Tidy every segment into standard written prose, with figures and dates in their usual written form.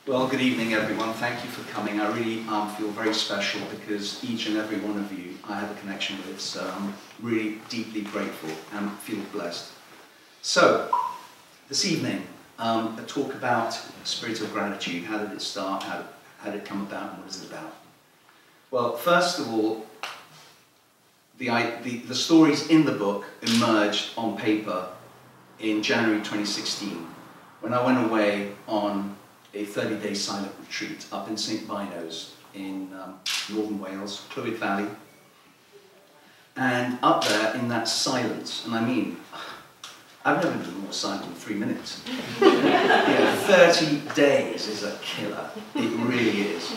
Well, good evening, everyone. Thank you for coming. I really feel very special because each and every one of you I have a connection with, so I'm really deeply grateful and feel blessed. So, this evening, a talk about spirit of gratitude. How did it start? How did it come about? And what is it about? Well, first of all, the stories in the book emerged on paper in January 2016 when I went away on a 30-day silent retreat up in St. Bynoes in northern Wales, Clwyd Valley. And up there in that silence, and I mean, I've never been more silent than 3 minutes. 30 days is a killer. It really is.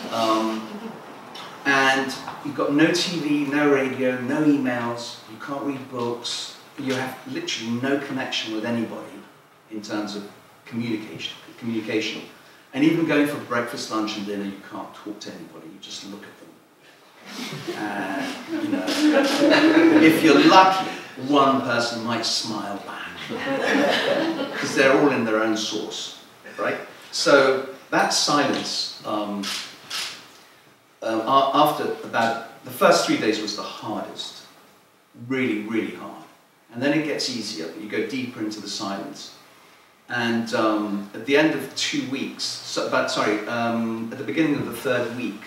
And you've got no TV, no radio, no emails, you can't read books, you have literally no connection with anybody in terms of communication. And even going for breakfast, lunch and dinner, you can't talk to anybody, you just look at them. And, you know, if you're lucky, one person might smile back. Because they're all in their own sauce, right? So that silence, after about, the first 3 days was the hardest. Really, really hard. And then it gets easier, but you go deeper into the silence. And at the end of 2 weeks, at the beginning of the third week,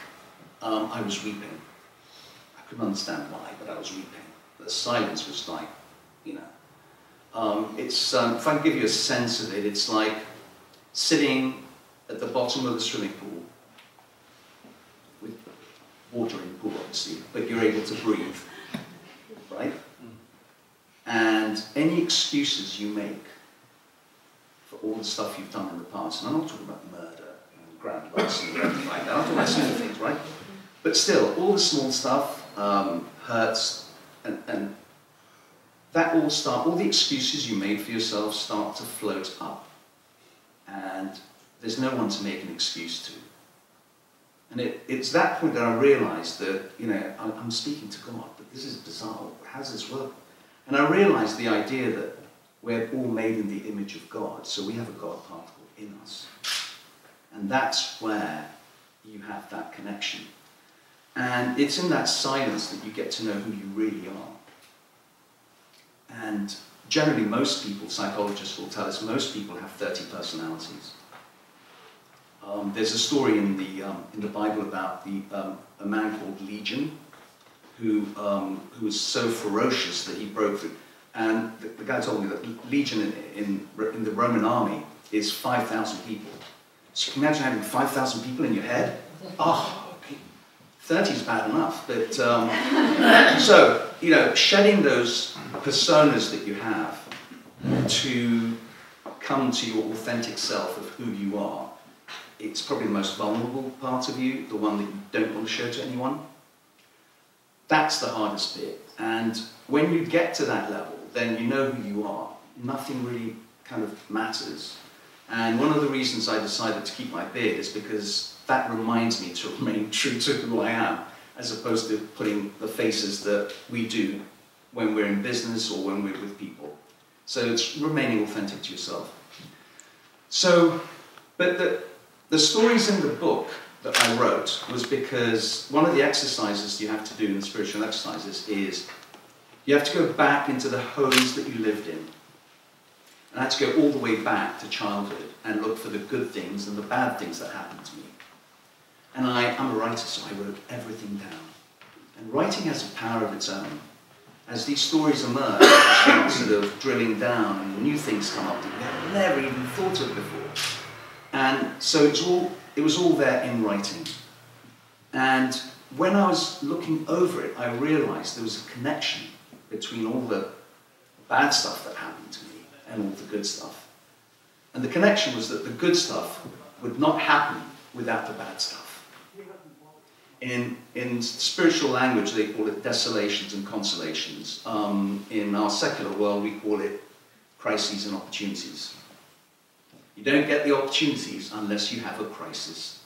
I was weeping. I couldn't understand why, but I was weeping. The silence was like, you know, it's, if I can give you a sense of it, it's like sitting at the bottom of the swimming pool, with water in the pool obviously, but you're able to breathe, right? And any excuses you make for all the stuff you've done in the past, and I'm not talking about murder and grand larceny or anything like that, I'm talking about small things, right? But still, all the small stuff hurts, and that all the excuses you made for yourself start to float up. And there's no one to make an excuse to. And it's that point that I realized that, you know, I'm speaking to God, but this is bizarre. How does this work? And I realized the idea that we're all made in the image of God, so we have a God particle in us. And that's where you have that connection. And it's in that silence that you get to know who you really are. And generally most people, psychologists will tell us, most people have 30 personalities. There's a story in the Bible about a man called Legion, who was so ferocious that he broke through. And the guy told me that Legion in the Roman army is 5,000 people. So you can imagine having 5,000 people in your head? Oh, okay. 30 is bad enough. But, so, you know, shedding those personas that you have to come to your authentic self of who you are, it's probably the most vulnerable part of you, the one that you don't want to show to anyone. That's the hardest bit. And when you get to that level, then you know who you are. Nothing really kind of matters. And one of the reasons I decided to keep my beard is because that reminds me to remain true to who I am, as opposed to putting the faces that we do when we're in business or when we're with people. So it's remaining authentic to yourself. So, but the stories in the book that I wrote was because one of the exercises you have to do in the spiritual exercises is you have to go back into the homes that you lived in. And I had to go all the way back to childhood and look for the good things and the bad things that happened to me. And I'm a writer, so I wrote everything down. And writing has a power of its own. As these stories emerge, you start sort of drilling down and new things come up that you have never even thought of before. And so it was all there in writing. And when I was looking over it, I realized there was a connection between all the bad stuff that happened to me and all the good stuff. And the connection was that the good stuff would not happen without the bad stuff. In spiritual language, they call it desolations and consolations. In our secular world, we call it crises and opportunities. You don't get the opportunities unless you have a crisis.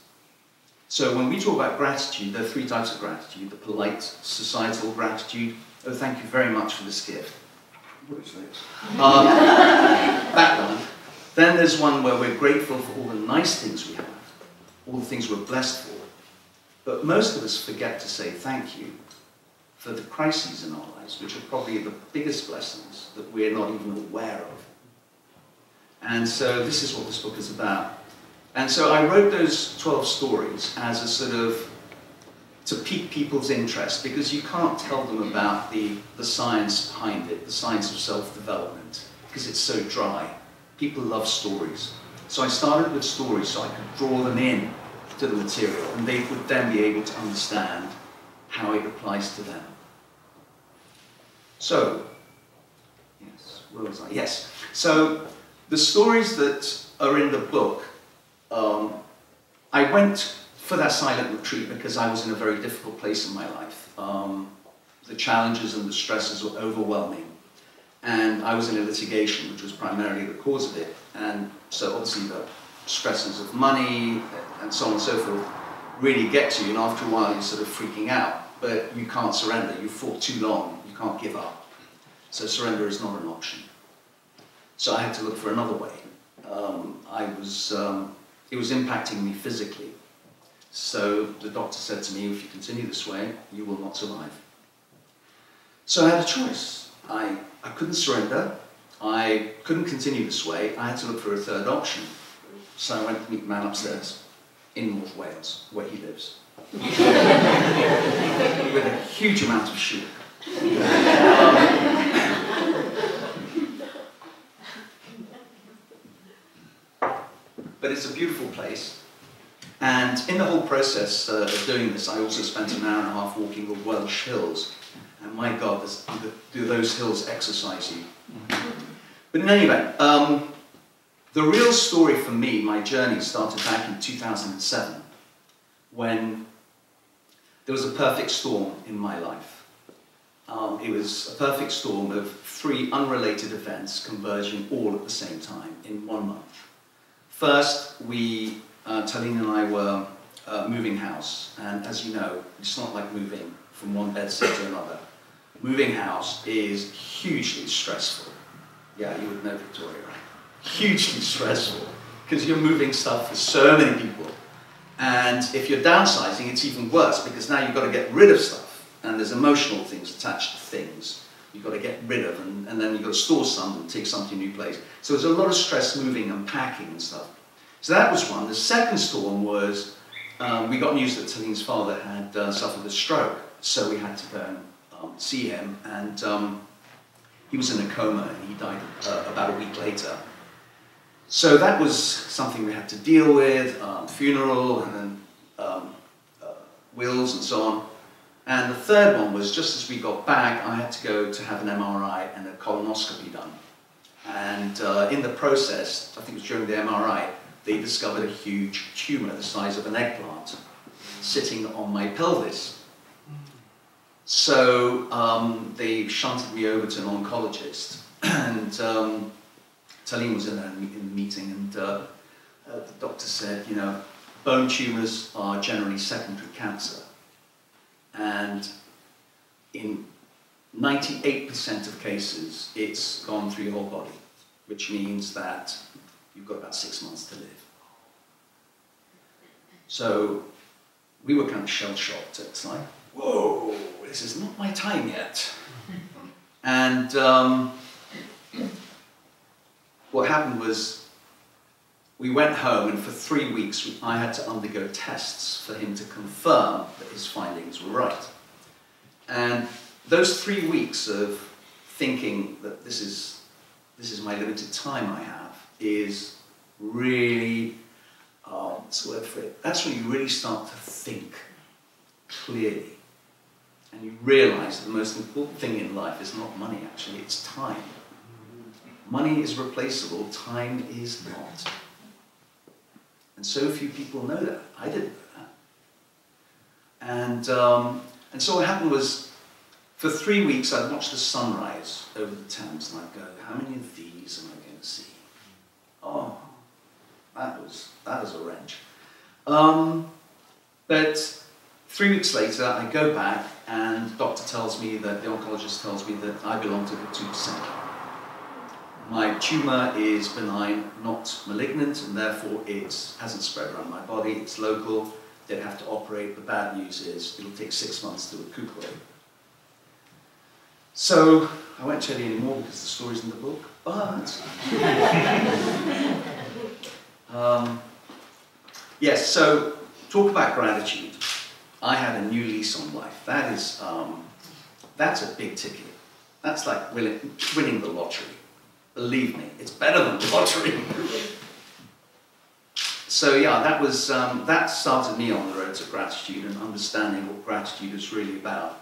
So when we talk about gratitude, there are 3 types of gratitude. The polite, societal gratitude. Oh, thank you very much for this gift. What is this? That one. Then there's one where we're grateful for all the nice things we have. all the things we're blessed for. But most of us forget to say thank you for the crises in our lives, which are probably the biggest blessings that we're not even aware of. And so this is what this book is about. And so I wrote those 12 stories as a sort of, to pique people's interest, because you can't tell them about the science behind it, the science of self-development, because it's so dry. People love stories. So I started with stories so I could draw them in to the material, and they would then be able to understand how it applies to them. So, yes, where was I? Yes. So the stories that are in the book, I went for that silent retreat because I was in a very difficult place in my life. The challenges and the stresses were overwhelming. And I was in a litigation, which was primarily the cause of it. And so obviously the stresses of money and so on and so forth really get to you. And after a while, you're sort of freaking out. But you can't surrender. You fought too long. You can't give up. So surrender is not an option. So I had to look for another way. It was impacting me physically. So the doctor said to me, if you continue this way, you will not survive. So I had a choice. I couldn't surrender. I couldn't continue this way. I had to look for a third option. So I went to meet the man upstairs in North Wales, where he lives, with a huge amount of sheep. But it's a beautiful place. And in the whole process of doing this, I also spent an hour and a half walking the Welsh hills. And my God, do those hills exercise you? But in any event, the real story for me, my journey, started back in 2007, when there was a perfect storm in my life. It was a perfect storm of 3 unrelated events converging all at the same time in 1 month. First, Talene and I were moving house, and as you know, it's not like moving from one bedsit to another. Moving house is hugely stressful. Yeah, you would know, Victoria, right? Hugely stressful, because you're moving stuff for so many people. And if you're downsizing, it's even worse, because now you've got to get rid of stuff, and there's emotional things attached to things you've got to get rid of, and then you've got to store some and take some to a new place. So there's a lot of stress moving and packing and stuff. So that was one. The second storm was, we got news that Talene's father had suffered a stroke, so we had to go and see him, and he was in a coma, and he died about a week later. So that was something we had to deal with, funeral, and then wills and so on. And the third one was, just as we got back, I had to go to have an MRI and a colonoscopy done. And in the process, I think it was during the MRI, they discovered a huge tumour the size of an eggplant sitting on my pelvis. So they shunted me over to an oncologist, and Talene was in the meeting, and the doctor said, you know, bone tumours are generally secondary cancer, and in 98% of cases, it's gone through your whole body, which means that you've got about 6 months to live. So we were kind of shell-shocked. It's like, whoa, this is not my time yet. And what happened was, we went home, and for 3 weeks I had to undergo tests for him to confirm that his findings were right. And those 3 weeks of thinking that this is my limited time I have is really, what's the word for it? That's when you really start to think clearly. And you realize the most important thing in life is not money, actually, it's time. Money is replaceable, time is not. And so few people know that. I didn't know that. And so what happened was, for 3 weeks I'd watch the sunrise over the Thames, and I'd go, how many of these am I going to see? Oh, that was a wrench. But 3 weeks later, I go back, and the doctor tells me that, the oncologist tells me that I belong to the 2%. My tumour is benign, not malignant, and therefore it hasn't spread around my body. It's local. They have to operate. The bad news is it'll take 6 months to recuperate. So I won't tell you anymore because the story's in the book, but yes, so talk about gratitude. I had a new lease on life. That is, that's a big ticket. That's like winning the lottery. Believe me, it's better than the lottery. So yeah, that was that started me on the road to gratitude and understanding what gratitude is really about.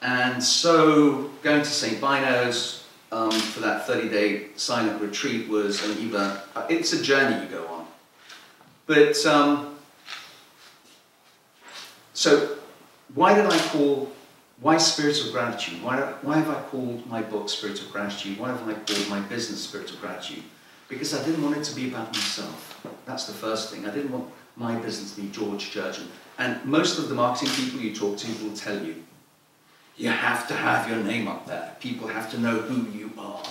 And so going to St. Bino's for that 30-day silent retreat was it's a journey you go on. But so why Spirit of Gratitude? Why have I called my book Spirit of Gratitude? Why have I called my business Spirit of Gratitude? Because I didn't want it to be about myself. That's the first thing. I didn't want my business to be George Jerjian. And most of the marketing people you talk to will tell you, you have to have your name up there. People have to know who you are.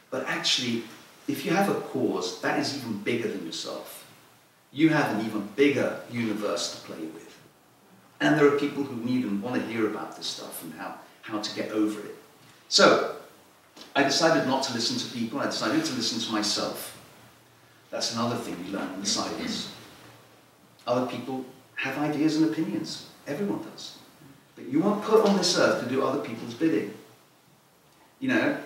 But actually, if you have a cause, that is even bigger than yourself. You have an even bigger universe to play with. And there are people who need and want to hear about this stuff and how to get over it. So, I decided not to listen to people. I decided to listen to myself. That's another thing we learn in the silence. Other people have ideas and opinions. Everyone does. But you weren't put on this earth to do other people's bidding. You know,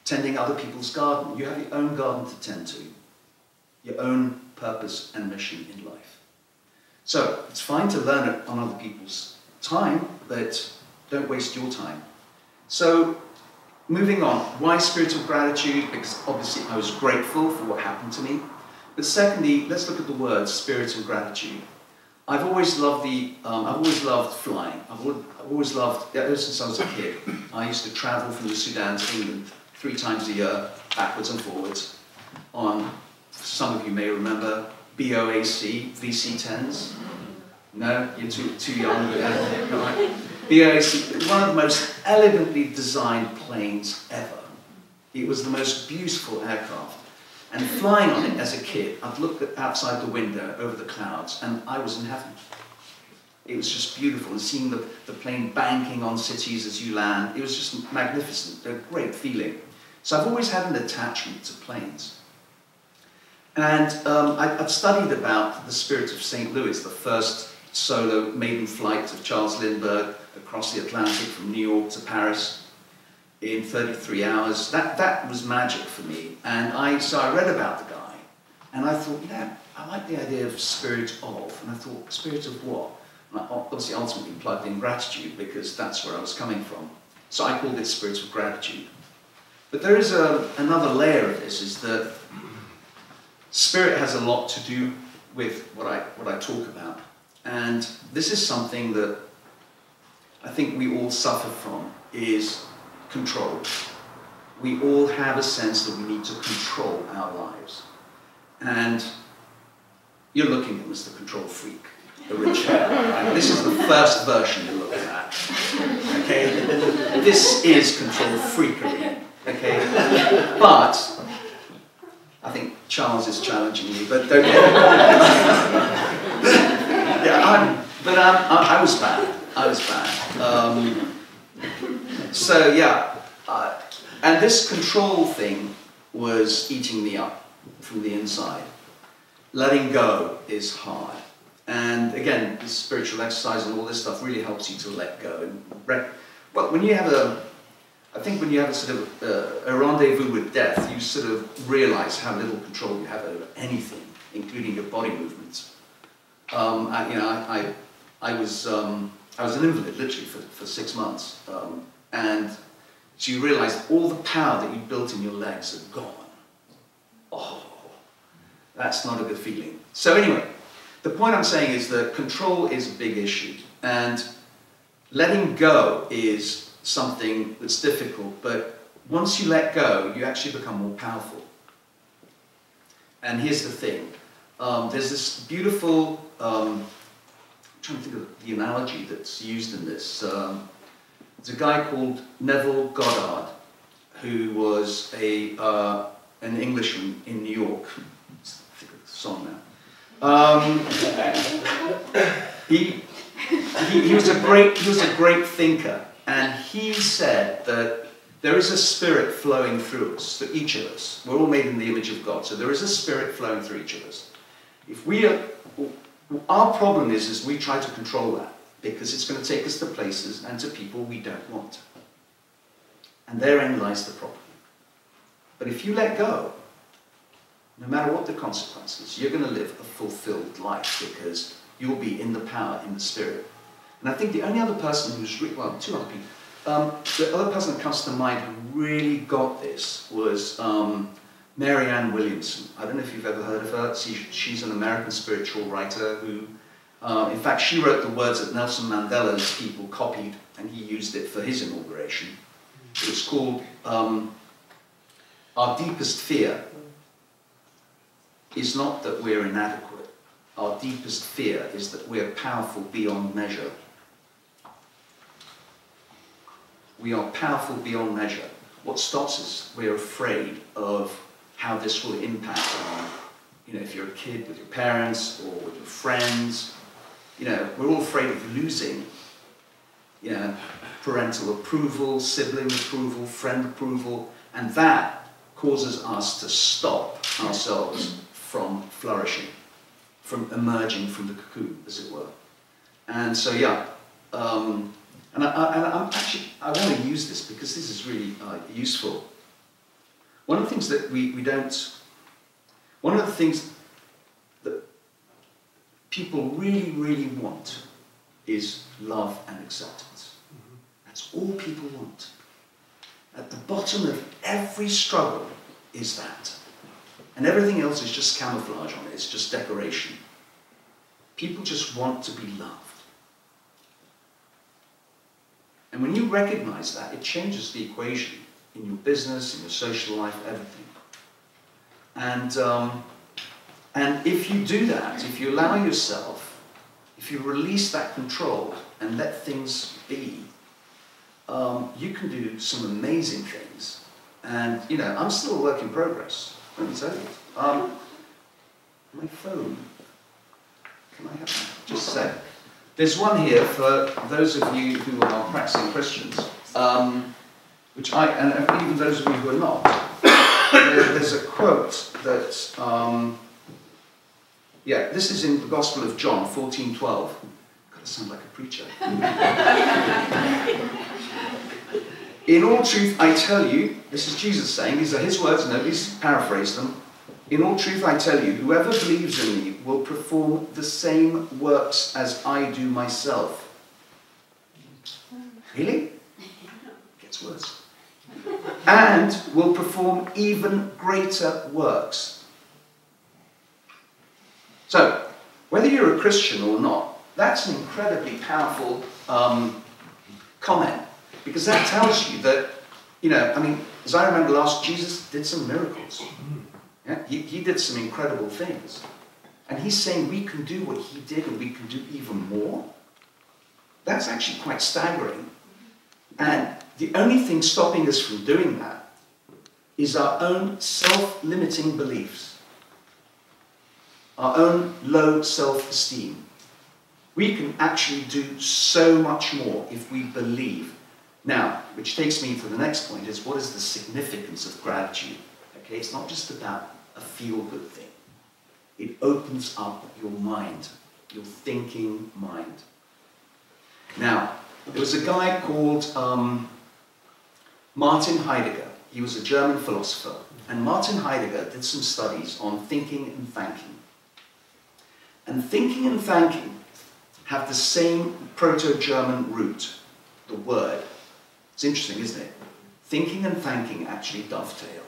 tending other people's garden. You have your own garden to tend to. Your own purpose and mission in life. So, it's fine to learn it on other people's time, but don't waste your time. So, moving on, why Spirit of Gratitude? Because obviously I was grateful for what happened to me. But secondly, let's look at the word Spirit of Gratitude. I've always loved flying. I've always loved, ever since I was a kid. I used to travel from the Sudan to England 3 times a year, backwards and forwards, on, some of you may remember, BOAC, VC-10s. No, you're too young. Right. BOAC, one of the most elegantly designed planes ever. It was the most beautiful aircraft. And flying on it as a kid, I'd look outside the window over the clouds and I was in heaven. It was just beautiful, and seeing the plane banking on cities as you land, it was just magnificent, a great feeling. So I've always had an attachment to planes. And I've studied about the Spirit of St. Louis, the first solo maiden flight of Charles Lindbergh across the Atlantic from New York to Paris in 33 hours. That was magic for me. And so I read about the guy, and I thought, yeah, I like the idea of spirit of, and I thought, spirit of what? And I obviously ultimately plugged in gratitude because that's where I was coming from. So I called it Spirit of Gratitude. But there is another layer of this, is that spirit has a lot to do with what I talk about. And this is something that I think we all suffer from, is control. We all have a sense that we need to control our lives. And you're looking at Mr. Control Freak, the rich hair. Right? This is the first version you're looking at. Okay? This is Control Freakery. Okay? But I think Charles is challenging me, but don't get yeah, I was bad. I was bad. So yeah, and this control thing was eating me up from the inside. Letting go is hard. And again, this spiritual exercise and all this stuff really helps you to let go. And well, when you have I think when you have a sort of a rendezvous with death, you sort of realize how little control you have over anything, including your body movements. I was an invalid literally for 6 months, and so you realize all the power that you built in your legs are gone. Oh, that's not a good feeling. So anyway, the point I'm saying is that control is a big issue, and letting go is something that's difficult, but once you let go, you actually become more powerful. And here's the thing. There's this beautiful, I'm trying to think of the analogy that's used in this. There's a guy called Neville Goddard who was an Englishman in New York. I think of the song now. He was a great thinker, and he said that there is a spirit flowing through us, through each of us. We're all made in the image of God, so there is a spirit flowing through each of us. If we are, our problem is we try to control that, because it's going to take us to places and to people we don't want. And therein lies the problem. But if you let go, no matter what the consequences, you're going to live a fulfilled life, because you'll be in the power, in the spirit. And I think the only other person who's really, well, two other people, the other person that comes to mind who really got this was Marianne Williamson. I don't know if you've ever heard of her. She's an American spiritual writer who, in fact, she wrote the words that Nelson Mandela's people copied, and he used it for his inauguration. It was called, our deepest fear is not that we're inadequate. Our deepest fear is that we're powerful beyond measure. We are powerful beyond measure. What stops us, we're afraid of how this will impact on, if you're a kid with your parents or with your friends. We're all afraid of losing, parental approval, sibling approval, friend approval, and that causes us to stop ourselves from flourishing, from emerging from the cocoon, as it were. And so, yeah, and I want to use this because this is really useful. One of the things that one of the things that people really, really want is love and acceptance. That's all people want. At the bottom of every struggle is that. And everything else is just camouflage on it, it's just decoration. People just want to be loved. And when you recognize that, it changes the equation in your business, in your social life, everything. And if you do that, if you allow yourself, if you release that control and let things be, you can do some amazing things. And, I'm still a work in progress, let me tell you. My phone, can I have that? Just a sec. There's one here for those of you who are practicing Christians, and even those of you who are not. There's a quote that, this is in the Gospel of John, 14:12. Gotta sound like a preacher. In all truth, I tell you, this is Jesus saying, these are his words, nobody's paraphrased them. In all truth, I tell you, whoever believes in me will perform the same works as I do myself. Really? Gets worse. And will perform even greater works. So, whether you're a Christian or not, that's an incredibly powerful comment. Because that tells you that, as I remember Jesus did some miracles. Yeah? He did some incredible things. And he's saying we can do what he did and we can do even more. That's actually quite staggering. And the only thing stopping us from doing that is our own self-limiting beliefs. Our own low self-esteem. We can actually do so much more if we believe. Now, which takes me to the next point, is what is the significance of gratitude? Okay, it's not just about a feel-good thing. It opens up your mind, your thinking mind. Now, there was a guy called Martin Heidegger. He was a German philosopher. And Martin Heidegger did some studies on thinking and thanking. And thinking and thanking have the same Proto-German root, the word. It's interesting, isn't it? Thinking and thanking actually dovetail.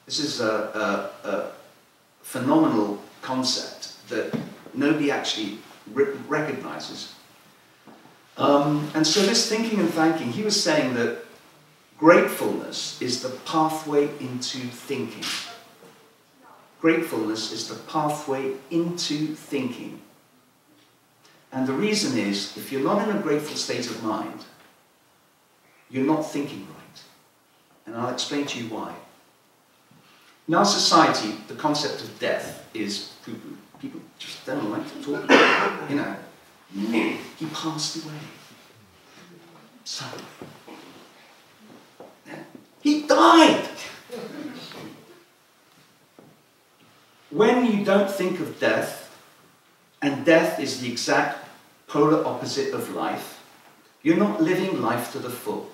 This is a phenomenal concept that nobody actually recognizes. And so this thinking and thanking, he was saying that gratefulness is the pathway into thinking. Gratefulness is the pathway into thinking. And the reason is, if you're not in a grateful state of mind, you're not thinking right. And I'll explain to you why. In our society, the concept of death is poo-poo. People just don't like to talk about it. You know, he passed away. So, he died! When you don't think of death, and death is the exact polar opposite of life, you're not living life to the full.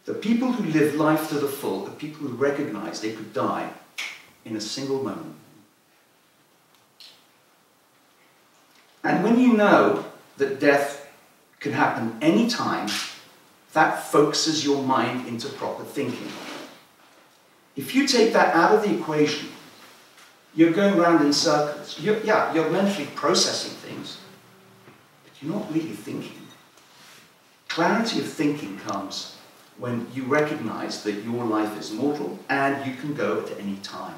The people who live life to the full are people who recognize they could die in a single moment. And when you know that death can happen any time, that focuses your mind into proper thinking. If you take that out of the equation, you're going round in circles. You're mentally processing things, but you're not really thinking. Clarity of thinking comes when you recognize that your life is mortal and you can go at any time.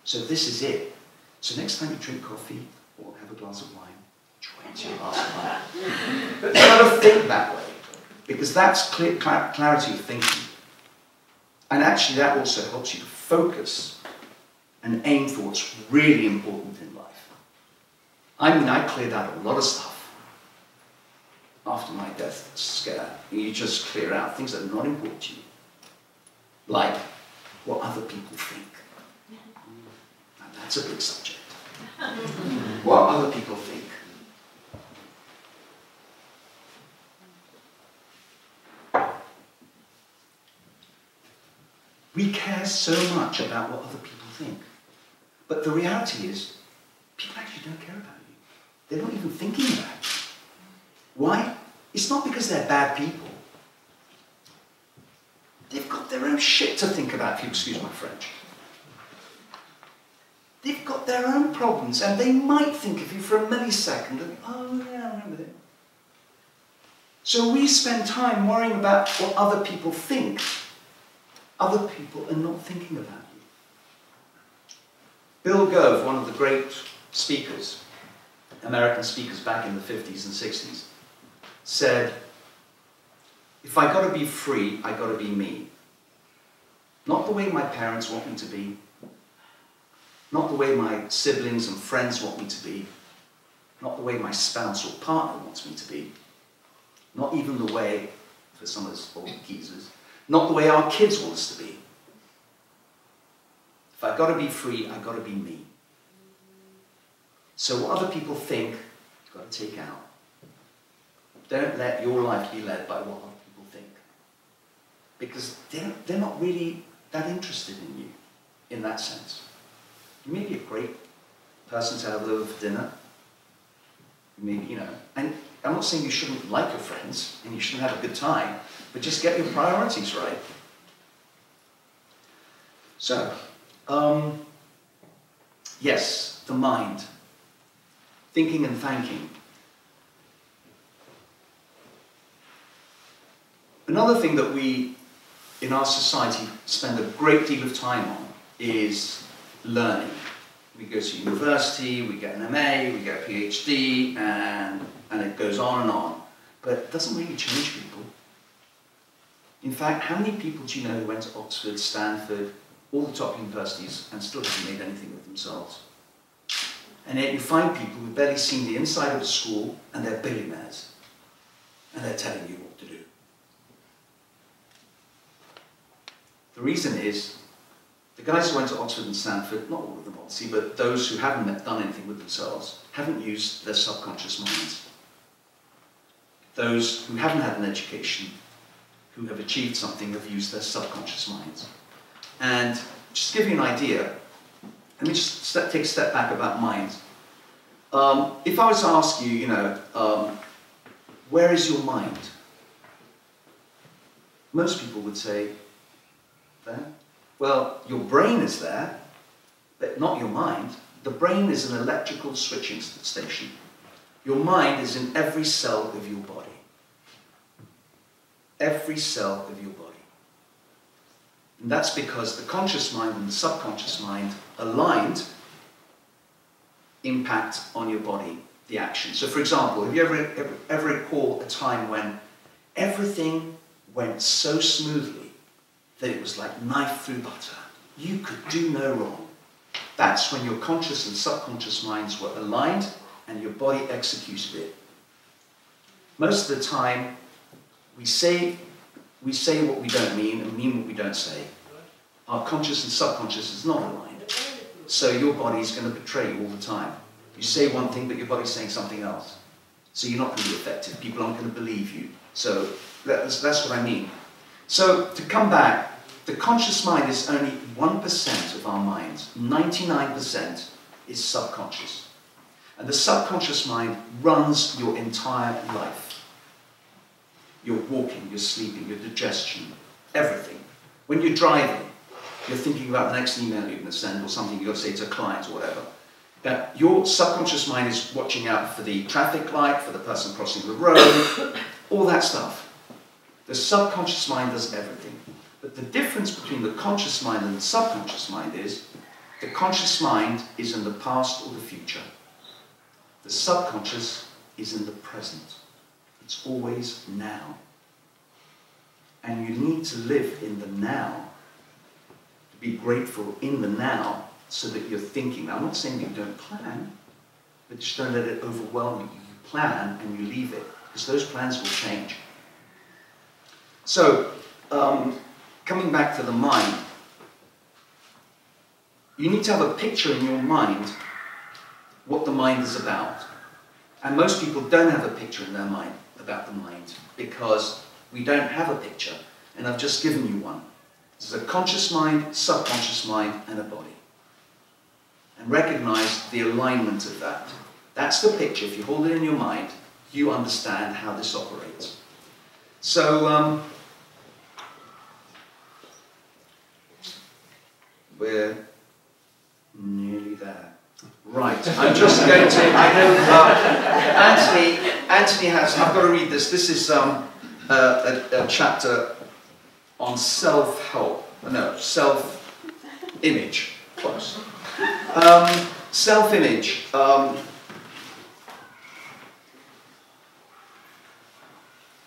So this is it. So next time you drink coffee or have a glass of wine, try to your glass of wine. But you've got to think that way, because that's clarity of thinking. And actually that also helps you to focus and aim for what's really important in life. I mean, I cleared out a lot of stuff after my death scare. You just clear out things that are not important to you. Like what other people think. And that's a big subject. What other people think. We care so much about what other people think. But the reality is, people actually don't care about you. They're not even thinking about you. Why? It's not because they're bad people. They've got their own shit to think about, if you excuse my French. They've got their own problems, and they might think of you for a millisecond and, oh yeah, I remember that. So we spend time worrying about what other people think. Other people are not thinking about you. Bill Gove, one of the great speakers, American speakers back in the 50s and 60s, said, if I got to be free, I got to be me. Not the way my parents want me to be, not the way my siblings and friends want me to be, not the way my spouse or partner wants me to be, not even the way, for some of us old geezers, not the way our kids want us to be. If I've got to be free, I've got to be me. So what other people think, you've got to take out. Don't let your life be led by what other people think. Because they're not really that interested in you, in that sense. You may be a great person to have over for dinner. Maybe, you know, and I'm not saying you shouldn't like your friends and you shouldn't have a good time, but just get your priorities right. So, yes, the mind. Thinking and thanking. Another thing that we, in our society, spend a great deal of time on is learning. We go to university, we get an MA, we get a PhD, and it goes on and on. But it doesn't really change people. In fact, how many people do you know who went to Oxford, Stanford, all the top universities, and still haven't made anything of themselves? And yet you find people who've barely seen the inside of a school, and they're billionaires. And they're telling you what to do. The reason is, the guys who went to Oxford and Stanford, not all of them obviously, but those who haven't done anything with themselves, haven't used their subconscious minds. Those who haven't had an education, who have achieved something, have used their subconscious minds. And just to give you an idea, let me just take a step back about minds. If I was to ask you, where is your mind? Most people would say, there. Well, your brain is there, but not your mind. The brain is an electrical switching station. Your mind is in every cell of your body. Every cell of your body. And that's because the conscious mind and the subconscious mind aligned impact on your body, the action. So for example, have you ever recall a time when everything went so smoothly that it was like knife through butter. You could do no wrong. That's when your conscious and subconscious minds were aligned and your body executed it. Most of the time, we say what we don't mean and mean what we don't say. Our conscious and subconscious is not aligned. So your body's going to betray you all the time. You say one thing, but your body's saying something else. So you're not going to be effective. People aren't going to believe you. So that's what I mean. So to come back, the conscious mind is only 1% of our minds. 99% is subconscious. And the subconscious mind runs your entire life. Your walking, your sleeping, your digestion, everything. When you're driving, you're thinking about the next email you're going to send or something you've got to say to a client or whatever. That your subconscious mind is watching out for the traffic light, for the person crossing the road, all that stuff. The subconscious mind does everything. But the difference between the conscious mind and the subconscious mind is the conscious mind is in the past or the future. The subconscious is in the present. It's always now. And you need to live in the now, to be grateful in the now, so that you're thinking. Now, I'm not saying that you don't plan, but just don't let it overwhelm you. You plan and you leave it, because those plans will change. So, coming back to the mind, you need to have a picture in your mind what the mind is about. And most people don't have a picture in their mind about the mind because we don't have a picture. And I've just given you one. There's a conscious mind, subconscious mind, and a body. And recognize the alignment of that. That's the picture. If you hold it in your mind, you understand how this operates. So, we're nearly there. Right, I'm just going to, I know, Anthony has, I've got to read this. This is a chapter on self-help, no, self-image, close. Self-image.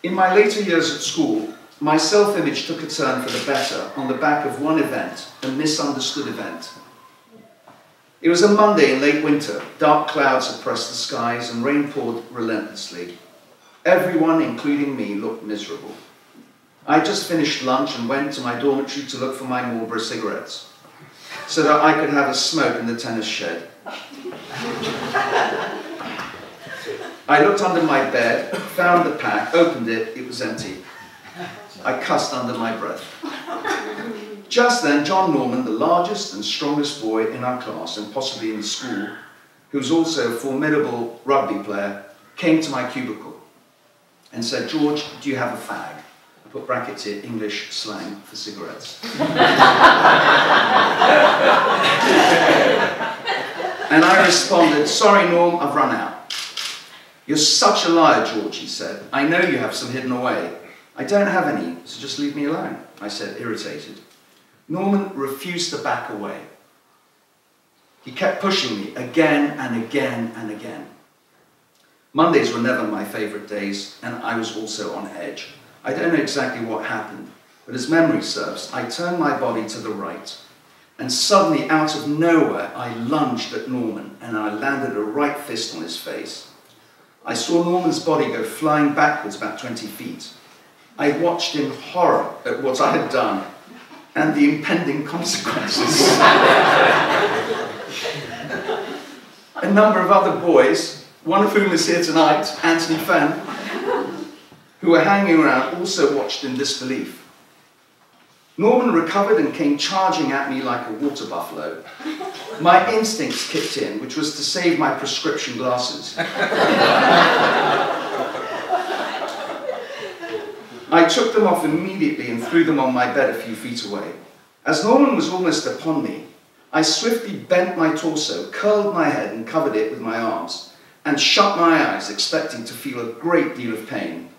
In my later years at school, my self-image took a turn for the better on the back of one event, a misunderstood event. It was a Monday in late winter. Dark clouds oppressed the skies and rain poured relentlessly. Everyone, including me, looked miserable. I had just finished lunch and went to my dormitory to look for my Marlboro cigarettes so that I could have a smoke in the tennis shed. I looked under my bed, found the pack, opened it, it was empty. I cussed under my breath. Just then, John Norman, the largest and strongest boy in our class, and possibly in the school, who was also a formidable rugby player, came to my cubicle and said, "George, do you have a fag?" I put brackets here, English slang for cigarettes. And I responded, "Sorry, Norm, I've run out." "You're such a liar, George," he said. "I know you have some hidden away." "I don't have any, so just leave me alone," I said, irritated. Norman refused to back away. He kept pushing me again and again and again. Mondays were never my favourite days, and I was also on edge. I don't know exactly what happened, but as memory serves, I turned my body to the right, and suddenly, out of nowhere, I lunged at Norman, and I landed a right fist on his face. I saw Norman's body go flying backwards about 20 feet. I watched in horror at what I had done, and the impending consequences. A number of other boys, one of whom is here tonight, Anthony Fenn, who were hanging around, also watched in disbelief. Norman recovered and came charging at me like a water buffalo. My instincts kicked in, which was to save my prescription glasses. I took them off immediately and threw them on my bed a few feet away. As Norman was almost upon me, I swiftly bent my torso, curled my head and covered it with my arms, and shut my eyes, expecting to feel a great deal of pain.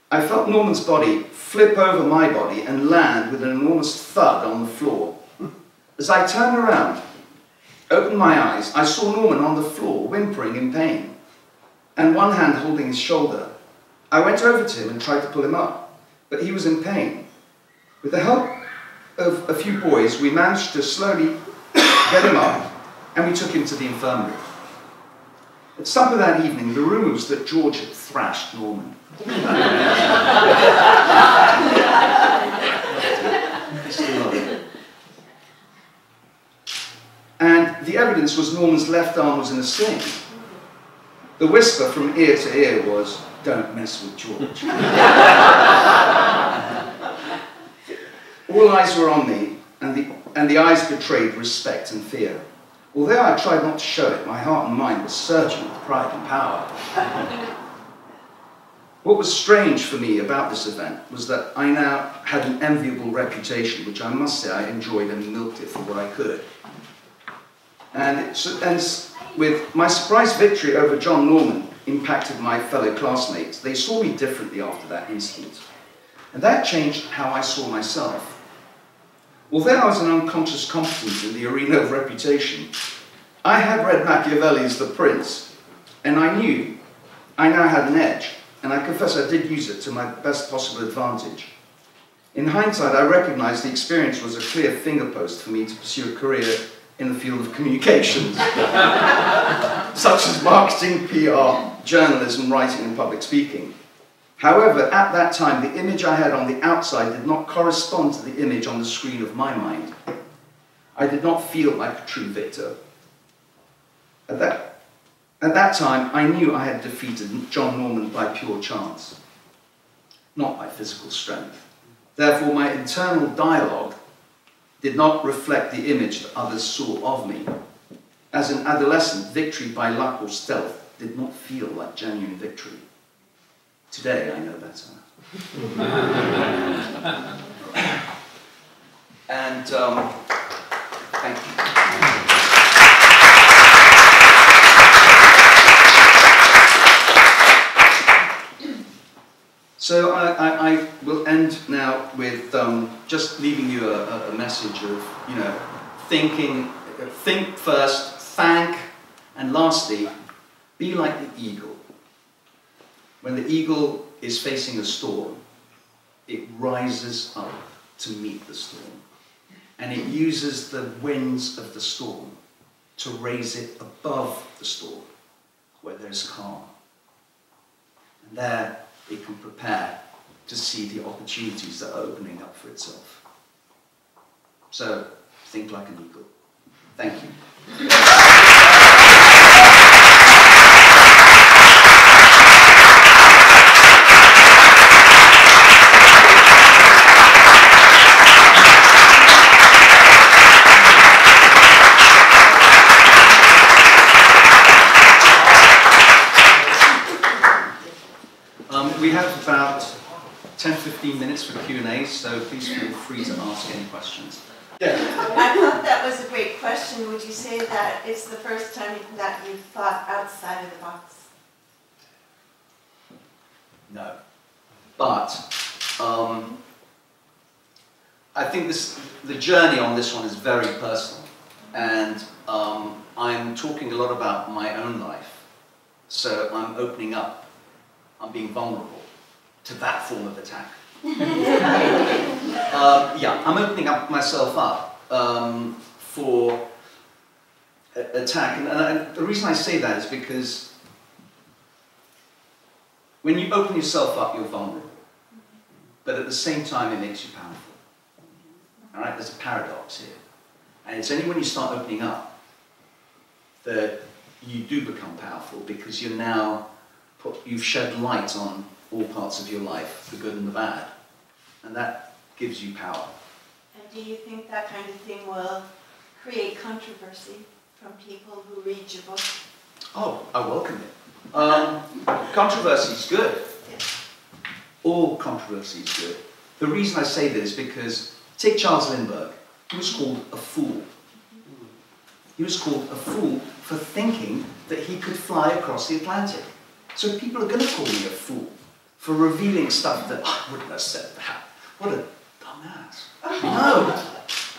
I felt Norman's body flip over my body and land with an enormous thud on the floor. As I turned around, opened my eyes, I saw Norman on the floor, whimpering in pain, and one hand holding his shoulder. I went over to him and tried to pull him up, but he was in pain. With the help of a few boys, we managed to slowly get him up, and we took him to the infirmary. At supper that evening, the rumour was that George had thrashed Norman. And the evidence was Norman's left arm was in a sling. The whisper from ear to ear was, "Don't mess with George." All eyes were on me, and the eyes betrayed respect and fear. Although I tried not to show it, my heart and mind were surging with pride and power. What was strange for me about this event was that I now had an enviable reputation, which I must say I enjoyed and milked it for what I could. And with my surprise victory over John Norman impacted my fellow classmates, they saw me differently after that incident. And that changed how I saw myself. Although I was an unconscious competent in the arena of reputation, I had read Machiavelli's The Prince, and I knew I now had an edge, and I confess I did use it to my best possible advantage. In hindsight, I recognized the experience was a clear fingerpost for me to pursue a career in the field of communications, such as marketing, PR, journalism, writing, and public speaking. However, at that time, the image I had on the outside did not correspond to the image on the screen of my mind. I did not feel like a true victor. At that time, I knew I had defeated John Norman by pure chance, not by physical strength. Therefore, my internal dialogue did not reflect the image that others saw of me. As an adolescent, victory by luck or stealth did not feel like genuine victory. Today, I know better. And thank you. So I will end now with just leaving you a message of, think first, thank, and lastly, be like the eagle. When the eagle is facing a storm, it rises up to meet the storm. And it uses the winds of the storm to raise it above the storm, where there's calm. And there it can prepare to see the opportunities that are opening up for itself. So, think like an eagle. Thank you. We have about 10-15 minutes for Q&A, so please feel free to ask any questions. Yeah. I thought that was a great question. Would you say that it's the first time that you've thought outside of the box? No. But I think the journey on this one is very personal. And I'm talking a lot about my own life. So I'm opening up. I'm being vulnerable to that form of attack. Yeah, I'm opening up myself up for attack. And the reason I say that is because when you open yourself up, you're vulnerable. But at the same time, it makes you powerful. All right, there's a paradox here. And it's only when you start opening up that you do become powerful, because you're now you've shed light on all parts of your life, the good and the bad, and that gives you power. And do you think that kind of thing will create controversy from people who read your book? Oh, I welcome it. Controversy is good. Yes. All controversy is good. The reason I say this is because, take Charles Lindbergh. He was called a fool. He was called a fool for thinking that he could fly across the Atlantic. So people are going to call me a fool for revealing stuff that I wouldn't have said that. What a dumbass. No,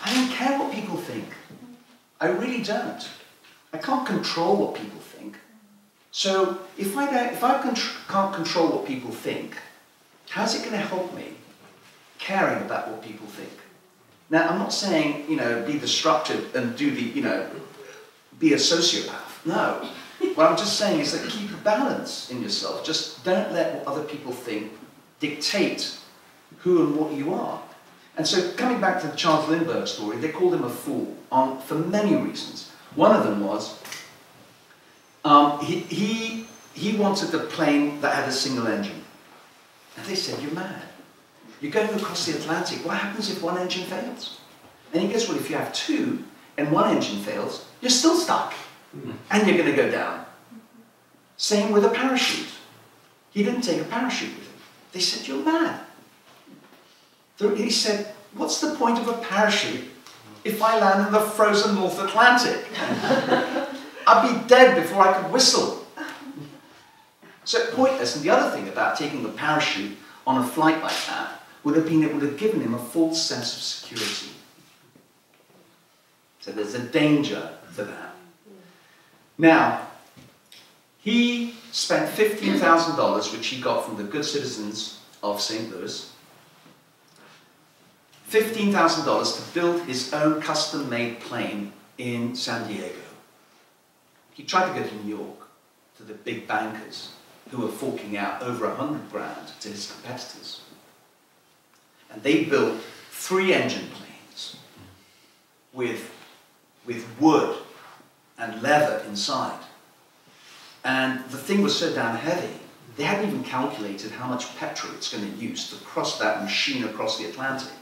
I don't care what people think. I really don't. I can't control what people think. So if I can't control what people think, how's it going to help me caring about what people think. Now, I'm not saying, you know, be destructive and do the, you know, be a sociopath. No. What I'm just saying is that keep a balance in yourself. Just don't let what other people think dictate who and what you are. And so, coming back to the Charles Lindbergh story, they called him a fool for many reasons. One of them was he wanted a plane that had a single engine. And they said, you're mad. You're going across the Atlantic. What happens if one engine fails? And he goes, well, if you have two and one engine fails, you're still stuck. And you're going to go down. Same with a parachute. He didn't take a parachute with him. They said, you're mad. He said, what's the point of a parachute if I land in the frozen North Atlantic? I'd be dead before I could whistle. So pointless. And the other thing about taking a parachute on a flight like that would have been it would have given him a false sense of security. So there's a danger to that. Now, he spent $15,000, which he got from the good citizens of St. Louis, $15,000 to build his own custom-made plane in San Diego. He tried to go to New York, to the big bankers who were forking out over $100,000 to his competitors. And they built 3 engine planes with wood and leather inside. And the thing was so damn heavy, they hadn't even calculated how much petrol it's going to use to cross that machine across the Atlantic.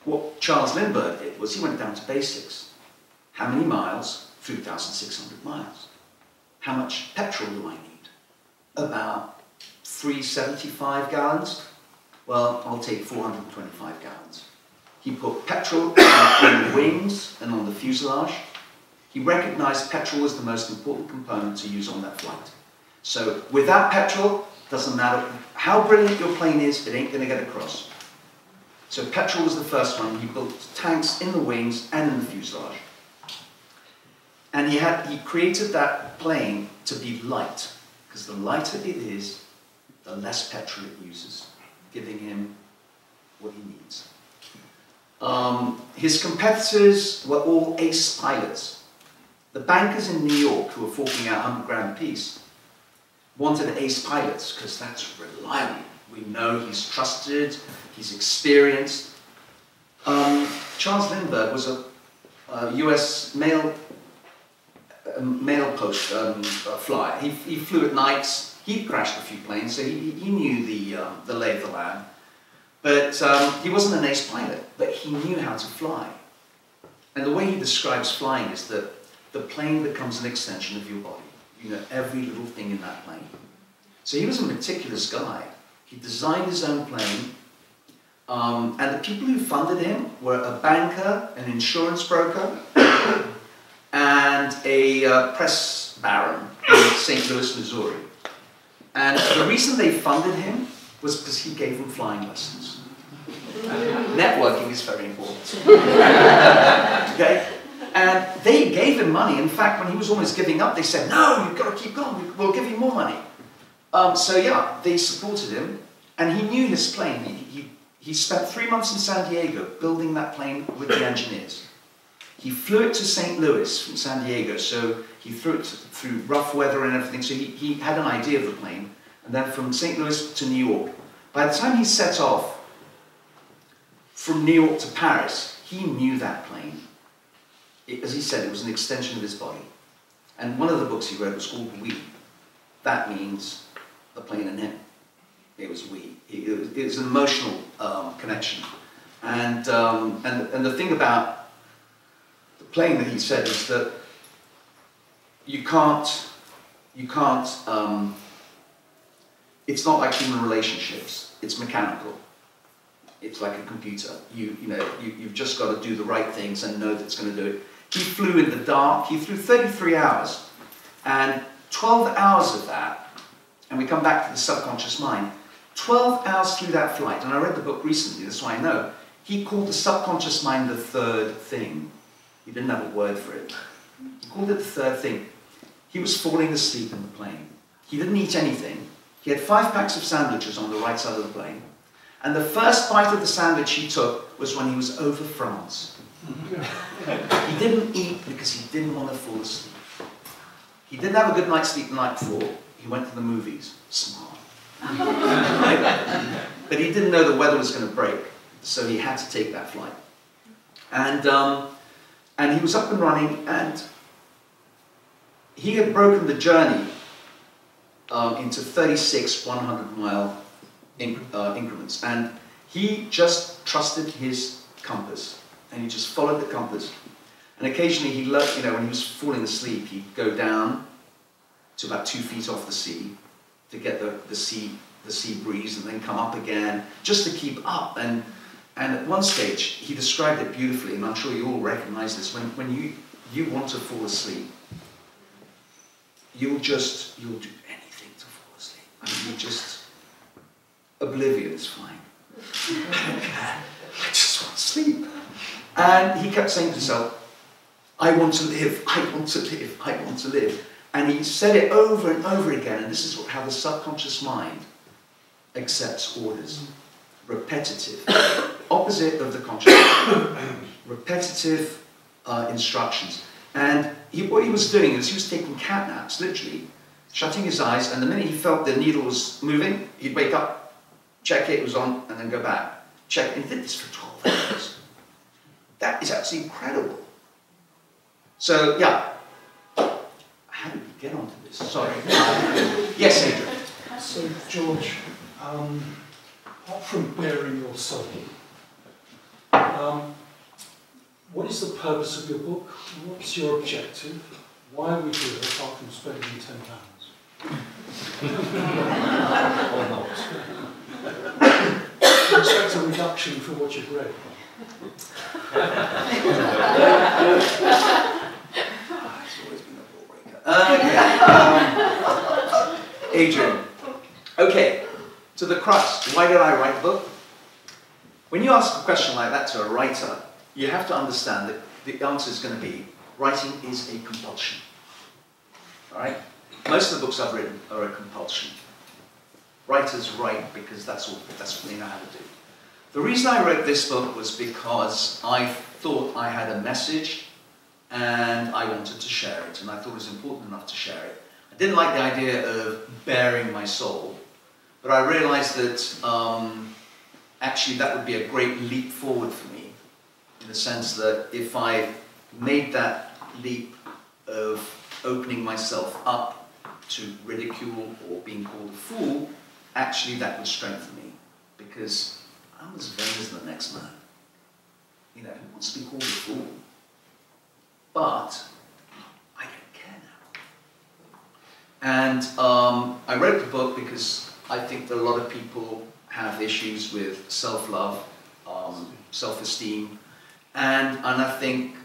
What Charles Lindbergh did was he went down to basics. How many miles? 3,600 miles. How much petrol do I need? About 375 gallons. Well, I'll take 425 gallons. He put petrol on the wings and on the fuselage. He recognized petrol was the most important component to use on that flight. So without petrol, doesn't matter how brilliant your plane is, it ain't going to get across. So petrol was the first one. He built tanks in the wings and in the fuselage. And he created that plane to be light, because the lighter it is, the less petrol it uses, giving him what he needs. His competitors were all ace pilots. The bankers in New York, who were forking out $100,000 apiece, wanted ace pilots because that's reliable. We know he's trusted, he's experienced. Charles Lindbergh was a US mail post flyer. He flew at nights. He crashed a few planes, so he knew the lay of the land. But he wasn't an ace pilot, but he knew how to fly. And the way he describes flying is that the plane becomes an extension of your body. You know every little thing in that plane. So he was a meticulous guy. He designed his own plane, and the people who funded him were a banker, an insurance broker, and a press baron in St. Louis, Missouri. And the reason they funded him was because he gave them flying lessons. Networking is very important. Okay? And they gave him money. In fact, when he was almost giving up, they said, no, you've got to keep going, we'll give you more money. So yeah, they supported him, and he knew his plane. He spent 3 months in San Diego building that plane with the engineers. He flew it to St. Louis from San Diego, so he flew it through rough weather and everything, so he had an idea of the plane. And then from St. Louis to New York. By the time he set off from New York to Paris, he knew that plane. As he said, it was an extension of his body. And one of the books he wrote was called We. That means the plane and him. It was we. It was an emotional connection. And the thing about the plane that he said is that you can't, it's not like human relationships. It's mechanical. It's like a computer. You've just got to do the right things and know that it's going to do it. He flew in the dark. He flew 33 hours. And 12 hours of that, and we come back to the subconscious mind, 12 hours through that flight, and I read the book recently, that's why I know, he called the subconscious mind the third thing. He didn't have a word for it. He called it the third thing. He was falling asleep in the plane. He didn't eat anything. He had 5 packs of sandwiches on the right side of the plane, And the first bite of the sandwich he took was when he was over France. He didn't eat because he didn't want to fall asleep. He didn't have a good night's sleep the night before. He went to the movies. Smart. Right? But he didn't know the weather was going to break, so he had to take that flight. And he was up and running, and he had broken the journey into 36 100-mile increments, and he just trusted his compass, and he just followed the compass. And occasionally he loved, you know, when he was falling asleep, he'd go down to about 2 feet off the sea to get the sea breeze, and then come up again just to keep up. And at one stage he described it beautifully, and I'm sure you all recognize this. When you want to fall asleep, you'll do anything to fall asleep. I mean, you just oblivion is fine. I just want to sleep. And he kept saying to himself, I want to live, I want to live, I want to live. And he said it over and over again, and this is how the subconscious mind accepts orders. Repetitive, opposite of the conscious mind. Repetitive instructions. And what he was doing is he was taking cat naps, literally, shutting his eyes, and the minute he felt the needle was moving, he'd wake up, check it was on, and then go back. Check it. And he did this for 12 hours. That is absolutely incredible. So, yeah. How did we get onto this? Sorry. Yes, Adrian. So, George, apart from bearing your soul, what is the purpose of your book? What's your objective? Why are we here apart from spending £10? Or not? Do you expect a reduction for what you've read? Adrian. Okay, to the crux. Why did I write the book? When you ask a question like that to a writer, you have to understand that the answer is going to be, writing is a compulsion. Alright? Most of the books I've written are a compulsion. Writers write because that's what they know how to do. The reason I wrote this book was because I thought I had a message and I wanted to share it, and I thought it was important enough to share it. I didn't like the idea of bearing my soul, but I realized that actually that would be a great leap forward for me, in the sense that if I made that leap of opening myself up to ridicule or being called a fool, actually that would strengthen me, because I'm as vain as the next man. You know, who wants to be called a fool? But I don't care now. And I wrote the book because I think that a lot of people have issues with self-love, self-esteem, and I think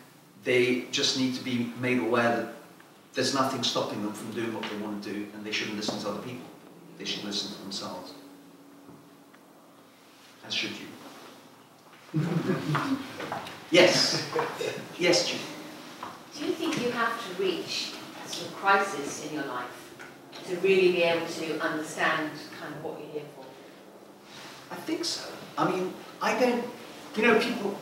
they just need to be made aware that there's nothing stopping them from doing what they want to do, and they shouldn't listen to other people. They should listen to themselves. As should you. Yes. Yes, Judy. Do you think you have to reach a sort of crisis in your life to really be able to understand kind of what you're here for? I think so. I mean, I don't, you know, people,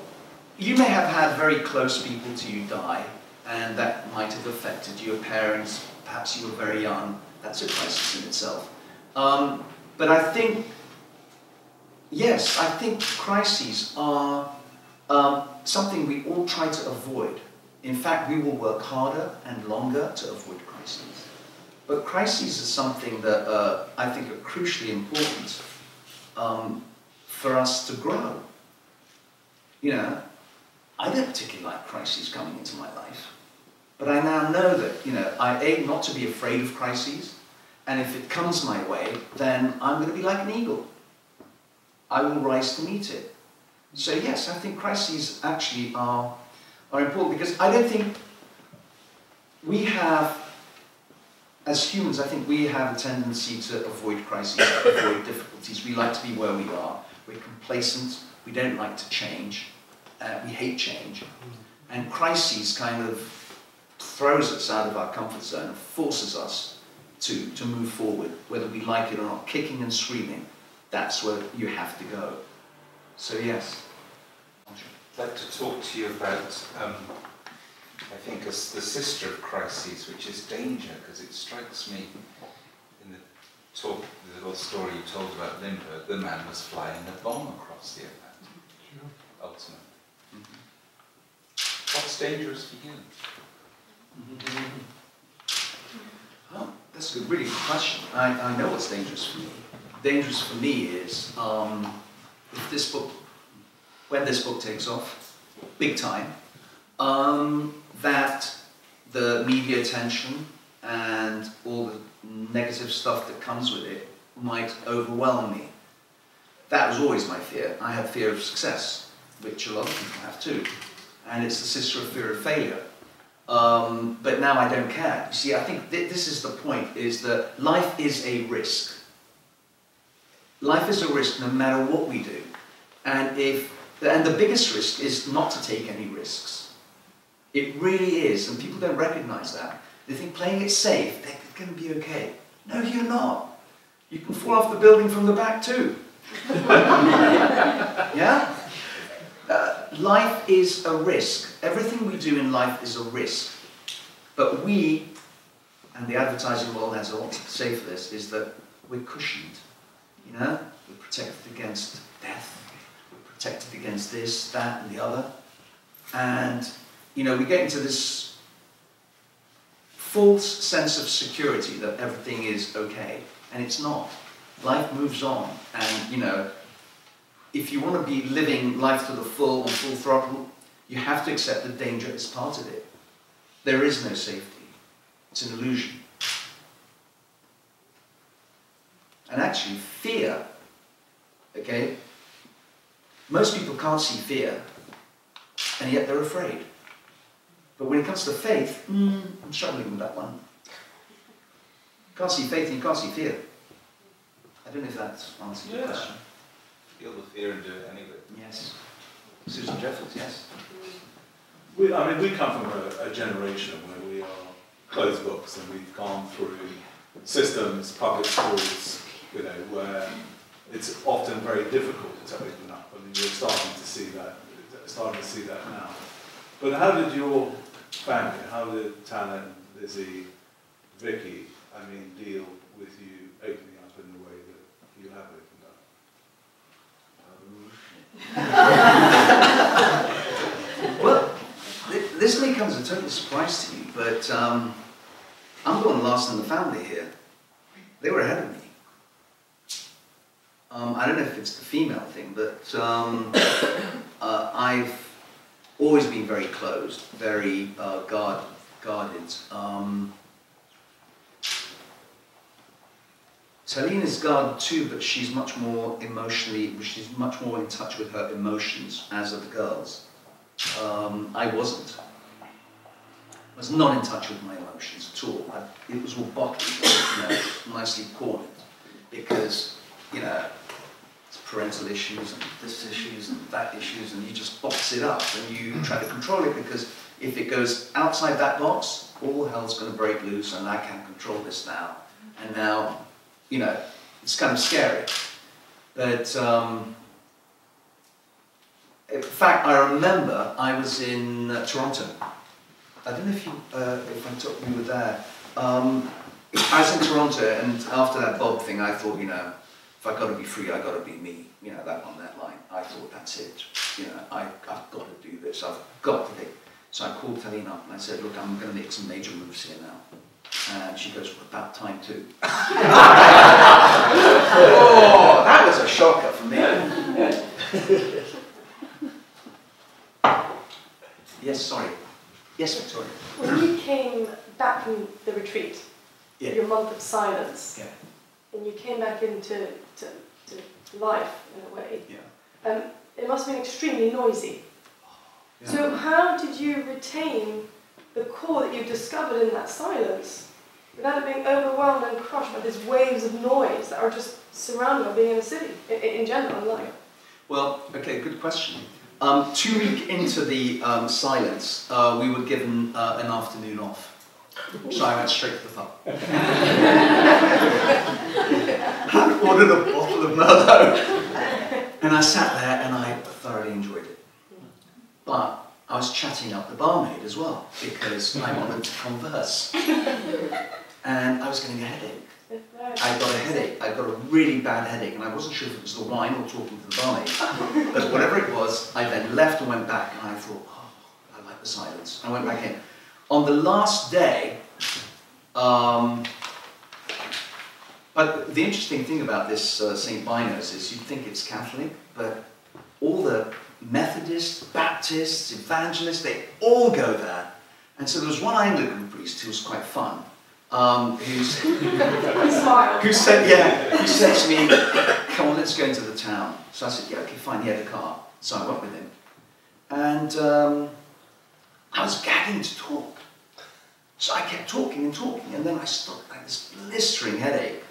you may have had very close people to you die, and that might have affected your parents, perhaps you were very young. That's a crisis in itself. But I think, yes, I think crises are something we all try to avoid. In fact, we will work harder and longer to avoid crises. But crises are something that I think are crucially important for us to grow. You know, I don't particularly like crises coming into my life, but I now know that, you know, I aim not to be afraid of crises, and if it comes my way, then I'm going to be like an eagle. I will rise to meet it. So yes, I think crises actually are important, because I don't think we have, as humans, I think we have a tendency to avoid crises, avoid difficulties. We like to be where we are. We're complacent. We don't like to change. We hate change. And crises kind of throws us out of our comfort zone and forces us to move forward, whether we like it or not, kicking and screaming. that's where you have to go. So yes. I'd like to talk to you about, I think, the sister of Crises, which is danger, because it strikes me in the little story you told about Lindbergh, the man was flying a bomb across the Atlantic, ultimately. What's dangerous for you? Oh, that's a really good question. I know what's dangerous for me. Dangerous for me is if this book, when this book takes off, big time, that the media attention and all the negative stuff that comes with it might overwhelm me. That was always my fear. I had fear of success, which a lot of people have too. And it's the sister of fear of failure. But now I don't care. You see, I think this is the point, is that life is a risk. Life is a risk no matter what we do. And the biggest risk is not to take any risks. It really is, and people don't recognize that. They think playing it safe, they're going to be okay. No, you're not. You can fall off the building from the back too. Yeah? Life is a risk. Everything we do in life is a risk. But we, and the advertising world has a lot to say for this, is that we're cushioned. You know? We're protected against death. We're protected against this, that, and the other. And, you know, we get into this false sense of security that everything is okay. And it's not. Life moves on. And, you know, if you want to be living life to the full and full throttle, you have to accept that danger is part of it. There is no safety. It's an illusion. And actually, fear, okay? Most people can't see fear, and yet they're afraid. But when it comes to faith, I'm struggling with that one. You can't see faith and you can't see fear. I don't know if that answers your question. Feel the fear and do it anyway. Yes. Susan Jeffers, yes. We come from a generation where we are closed books and we've gone through systems, public schools, you know, where it's often very difficult to open up. I mean, you're starting to see that now. But how did your family, how did Tana, Lizzie, Vicky, deal with you opening up in the way that you have opened up? Well, this may come as a total surprise to you, but I'm going last in the family here. They were ahead of me. I don't know if it's the female thing, but I've always been very closed, very guarded. Talina's guarded too, but she's much more she's much more in touch with her emotions, as are the girls. I wasn't. I was not in touch with my emotions at all. It was all bottled, you know, nicely cornered, because, you know, it's parental issues and this issues and that issues, and you just box it up and you try to control it, because if it goes outside that box, all hell's going to break loose and I can't control this now. And now, you know, it's kind of scary. But in fact, I remember I was in Toronto. I don't know if you were there. I was in Toronto, and after that Bob thing, I thought, you know, if I've got to be free, I've got to be me. You know, that on that line. I thought, that's it. You know, I've got to do this. I've got to be. So I called Talina up and I said, look, I'm going to make some major moves here now. And she goes, well, about time too. Oh, that was a shocker for me. Yes, sorry. Yes, Victoria. When you came back from the retreat, your month of silence, and you came back into life in a way, it must have been extremely noisy. Yeah. So how did you retain the core that you discovered in that silence without it being overwhelmed and crushed by these waves of noise that are just surrounding being in a city, in general, in life? Well, okay, good question. 2 weeks into the silence, we were given an afternoon off. So I went straight to the pub. I ordered a bottle bottle of Merlot. And I sat there and I thoroughly enjoyed it. But I was chatting up the barmaid as well, because I wanted to converse. And I was getting a headache. I got a headache. I got a really bad headache, and I wasn't sure if it was the wine or talking to the barmaid. But whatever it was, I then left and went back, and I thought, oh, I like the silence. I went back in. On the last day, but the interesting thing about this St. Bino's is you'd think it's Catholic, but all the Methodists, Baptists, Evangelists, they all go there. And so there was one Anglican priest who was quite fun, who said to me, come on, let's go into the town. So I said, yeah, okay, fine, he had a car. So I went with him. And I was gagging to talk. So I kept talking and talking, and then I stopped, I had this blistering headache.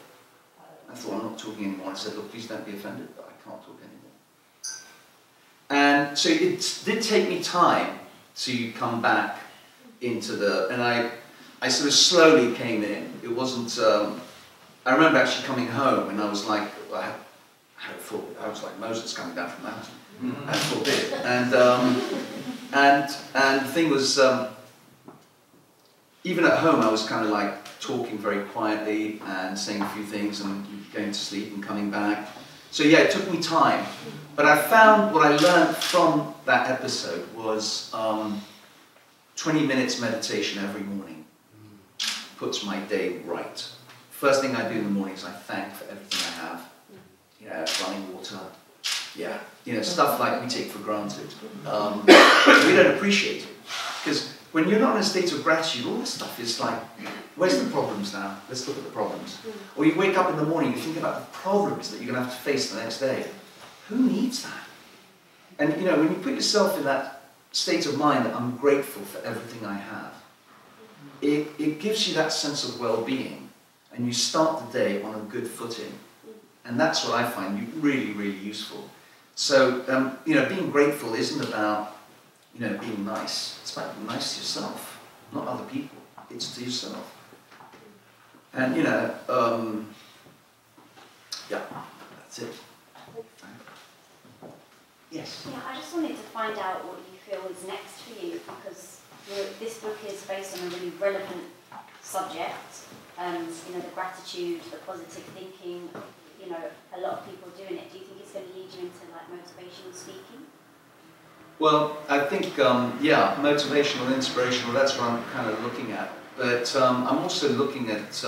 I thought, I'm not talking anymore. I said, look, please don't be offended, but I can't talk anymore. And so it did take me time to come back into the, and I sort of slowly came in. It wasn't, I remember actually coming home and I was like, well, I had a thought, I was like Moses coming down from the mountain. I thought it. And the thing was, even at home I was kind of like talking very quietly and saying a few things and going to sleep and coming back. So yeah, it took me time. But I found what I learned from that episode was 20 minutes meditation every morning puts my day right. First thing I do in the morning is I thank for everything I have. You know, running water, yeah, you know, stuff like we take for granted. We don't appreciate it. Because when you're not in a state of gratitude, all this stuff is like, where's the problems now? Let's look at the problems. Or you wake up in the morning, you think about the problems that you're going to have to face the next day. Who needs that? And you know, when you put yourself in that state of mind that I'm grateful for everything I have, it gives you that sense of well-being, and you start the day on a good footing. And that's what I find really, really useful. So, you know, being grateful isn't about, you know, being nice. It's about being nice to yourself, not other people. It's to yourself. And, you know, yeah, that's it. Yes? Yeah, I just wanted to find out what you feel is next for you, because this book is based on a really relevant subject, and, you know, the gratitude, the positive thinking, you know, a lot of people doing it. Do you think it's going to lead you into, like, motivational speaking? Well, I think, yeah, motivational, inspirational, that's what I'm kind of looking at. But I'm also looking at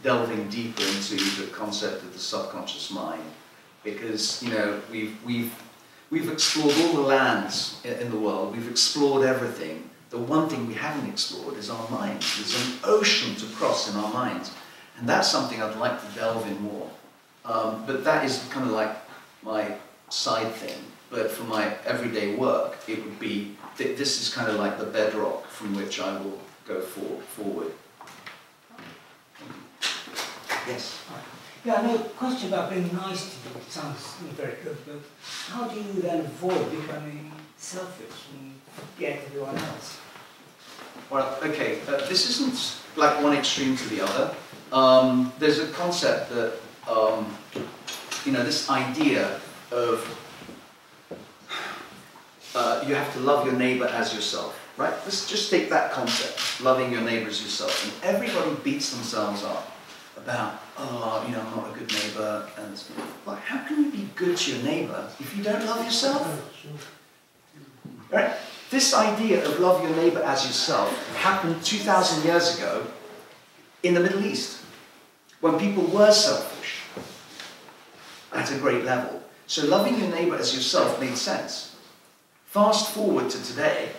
delving deeper into the concept of the subconscious mind. Because, you know, we've explored all the lands in the world, we've explored everything. The one thing we haven't explored is our minds. There's an ocean to cross in our minds. And that's something I'd like to delve in more. But that is kind of like my side thing. But for my everyday work, it would be, this is kind of like the bedrock from which I will go forward. Yes? Yeah, no, question about being nice to people sounds very good, but how do you then avoid becoming selfish and forget everyone else? Well, okay, this isn't like one extreme to the other. There's a concept that, you know, this idea of you have to love your neighbor as yourself, right? Let's just take that concept, loving your neighbor as yourself. And everybody beats themselves up about, oh, you know, I'm not a good neighbor. And well, how can you be good to your neighbor if you don't love yourself? Right? This idea of love your neighbor as yourself happened 2,000 years ago in the Middle East, when people were selfish at a great level. So loving your neighbor as yourself made sense. Fast forward to today,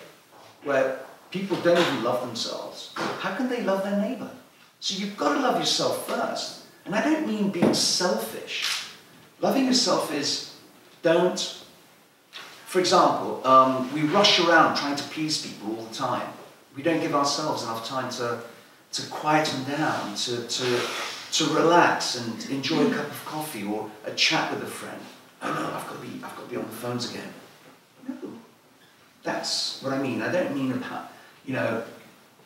where people don't even love themselves. How can they love their neighbor? So you've got to love yourself first. And I don't mean being selfish. Loving yourself is, don't, for example, we rush around trying to please people all the time. We don't give ourselves enough time to quieten down, to relax and enjoy a cup of coffee or a chat with a friend. Oh no, I've got to be on the phones again. No, that's what I mean. I don't mean about, you know,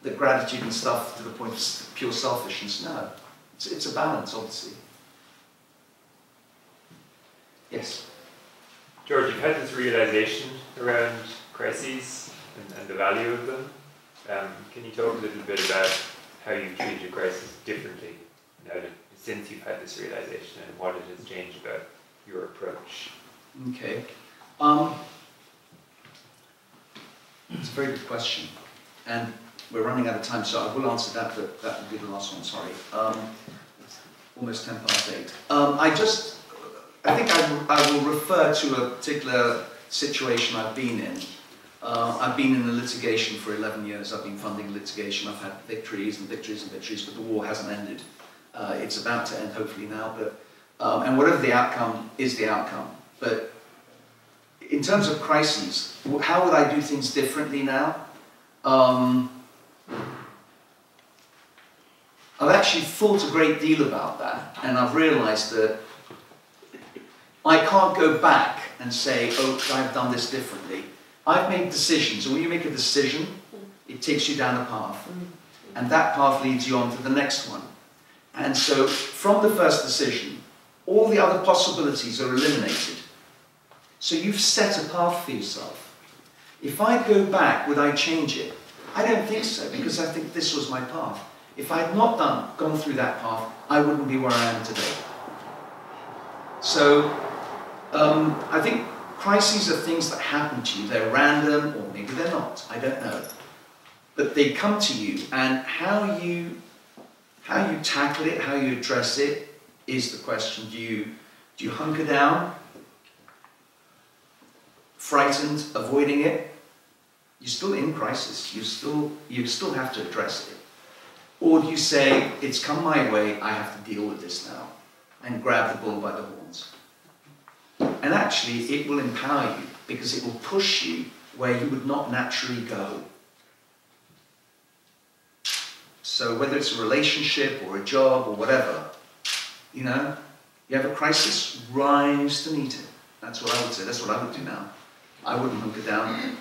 the gratitude and stuff to the point of pure selfishness. No, it's a balance, obviously. Yes. George, you've had this realization around crises and the value of them. Can you talk a little bit about how you treat a crisis differently since you've had this realization and what it has changed about your approach? Okay. It's a very good question. And we're running out of time, so I will answer that, but that will be the last one, sorry. Almost 8:10. I think I will refer to a particular situation I've been in. I've been in a litigation for 11 years. I've been funding litigation. I've had victories and victories and victories, but the war hasn't ended. It's about to end, hopefully now. But and whatever the outcome is the outcome. But in terms of crises, how would I do things differently now? I've actually thought a great deal about that, and I've realized that I can't go back and say, oh, I've done this differently. I've made decisions, and when you make a decision, it takes you down a path, and that path leads you on to the next one. And so, from the first decision, all the other possibilities are eliminated. So you've set a path for yourself. If I go back, would I change it? I don't think so, because I think this was my path. If I had not gone through that path, I wouldn't be where I am today. So, I think crises are things that happen to you. They're random, or maybe they're not. I don't know. But they come to you, and how you tackle it, how you address it, is the question. Do you hunker down, frightened, avoiding it? You're still in crisis. You still have to address it. Or do you say, it's come my way, I have to deal with this now, and grab the bull by the horns? And actually, it will empower you, because it will push you where you would not naturally go. So whether it's a relationship or a job or whatever, you have a crisis, rise to meet it. That's what I would say. That's what I would do now. I wouldn't hunker down.